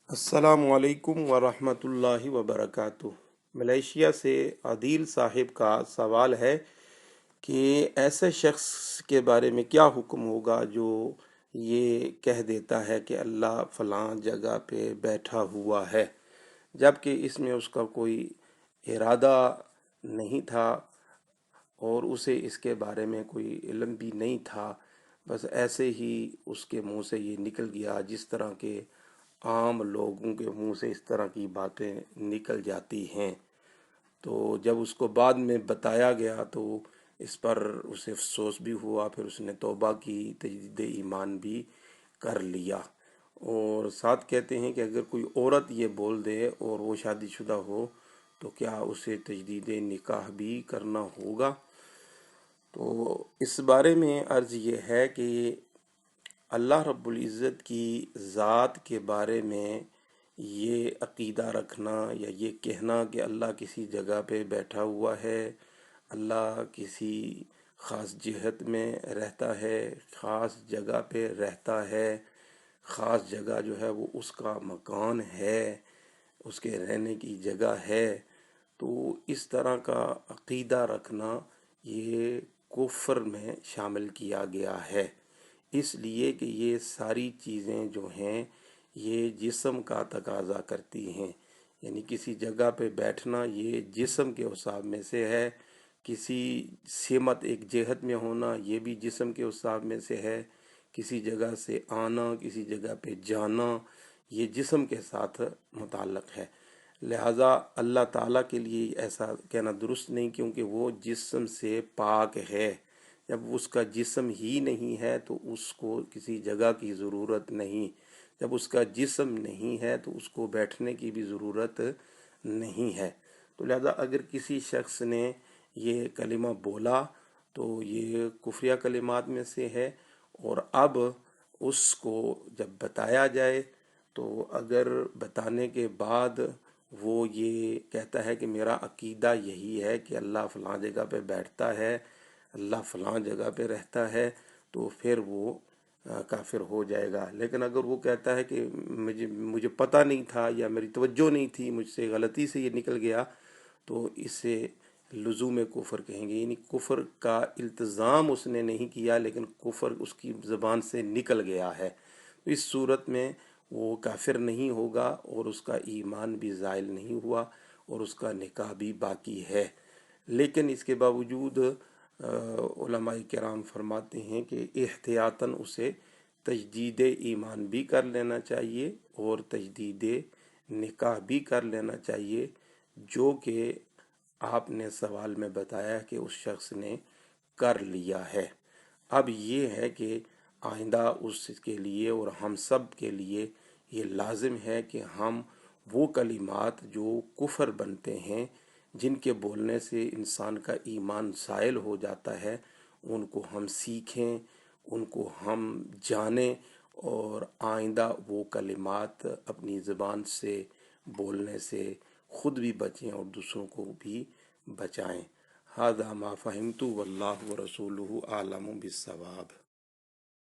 السلام علیکم ورحمۃ اللہ وبرکاتہ۔ ملیشیا سے عادل صاحب کا سوال ہے کہ ایسے شخص کے بارے میں کیا حکم ہوگا جو یہ کہہ دیتا ہے کہ اللہ فلاں جگہ پہ بیٹھا ہوا ہے، جبکہ اس میں اس کا کوئی ارادہ نہیں تھا اور اسے اس کے بارے میں کوئی علم بھی نہیں تھا، بس ایسے ہی اس کے منہ سے یہ نکل گیا، جس طرح کے عام لوگوں کے منہ سے اس طرح کی باتیں نکل جاتی ہیں۔ تو جب اس کو بعد میں بتایا گیا تو اس پر اسے افسوس بھی ہوا، پھر اس نے توبہ کی، تجدید ایمان بھی کر لیا۔ اور ساتھ کہتے ہیں کہ اگر کوئی عورت یہ بول دے اور وہ شادی شدہ ہو تو کیا اسے تجدید نکاح بھی کرنا ہوگا؟ تو اس بارے میں عرض یہ ہے کہ اللہ رب العزت کی ذات کے بارے میں یہ عقیدہ رکھنا یا یہ کہنا کہ اللہ کسی جگہ پہ بیٹھا ہوا ہے، اللہ کسی خاص جہت میں رہتا ہے، خاص جگہ پہ رہتا ہے، خاص جگہ جو ہے وہ اس کا مکان ہے، اس کے رہنے کی جگہ ہے، تو اس طرح کا عقیدہ رکھنا یہ کفر میں شامل کیا گیا ہے، اس لیے کہ یہ ساری چیزیں جو ہیں یہ جسم کا تقاضا کرتی ہیں، یعنی کسی جگہ پہ بیٹھنا یہ جسم کے حساب میں سے ہے، کسی سمت ایک جہت میں ہونا یہ بھی جسم کے حساب میں سے ہے، کسی جگہ سے آنا، کسی جگہ پہ جانا یہ جسم کے ساتھ متعلق ہے۔ لہٰذا اللہ تعالیٰ کے لیے ایسا کہنا درست نہیں، کیونکہ وہ جسم سے پاک ہے۔ جب اس کا جسم ہی نہیں ہے تو اس کو کسی جگہ کی ضرورت نہیں، جب اس کا جسم نہیں ہے تو اس کو بیٹھنے کی بھی ضرورت نہیں ہے۔ تو لہذا اگر کسی شخص نے یہ کلمہ بولا تو یہ کفریہ کلمات میں سے ہے، اور اب اس کو جب بتایا جائے تو اگر بتانے کے بعد وہ یہ کہتا ہے کہ میرا عقیدہ یہی ہے کہ اللہ فلاں جگہ پہ بیٹھتا ہے، اللہ فلاں جگہ پہ رہتا ہے، تو پھر وہ کافر ہو جائے گا۔ لیکن اگر وہ کہتا ہے کہ مجھے پتہ نہیں تھا یا میری توجہ نہیں تھی، مجھ سے غلطی سے یہ نکل گیا، تو اسے لزوم کفر کہیں گے، یعنی کفر کا التزام اس نے نہیں کیا لیکن کفر اس کی زبان سے نکل گیا ہے، تو اس صورت میں وہ کافر نہیں ہوگا اور اس کا ایمان بھی زائل نہیں ہوا اور اس کا نکاح بھی باقی ہے۔ لیکن اس کے باوجود علماء کرام فرماتے ہیں کہ احتیاطاً اسے تجدید ایمان بھی کر لینا چاہیے اور تجدید نکاح بھی کر لینا چاہیے، جو کہ آپ نے سوال میں بتایا کہ اس شخص نے کر لیا ہے۔ اب یہ ہے کہ آئندہ اس کے لیے اور ہم سب کے لیے یہ لازم ہے کہ ہم وہ کلمات جو کفر بنتے ہیں، جن کے بولنے سے انسان کا ایمان زائل ہو جاتا ہے، ان کو ہم سیکھیں، ان کو ہم جانیں اور آئندہ وہ کلمات اپنی زبان سے بولنے سے خود بھی بچیں اور دوسروں کو بھی بچائیں۔ ھذا ما فہمت واللہ ورسولہ اعلم بالصواب۔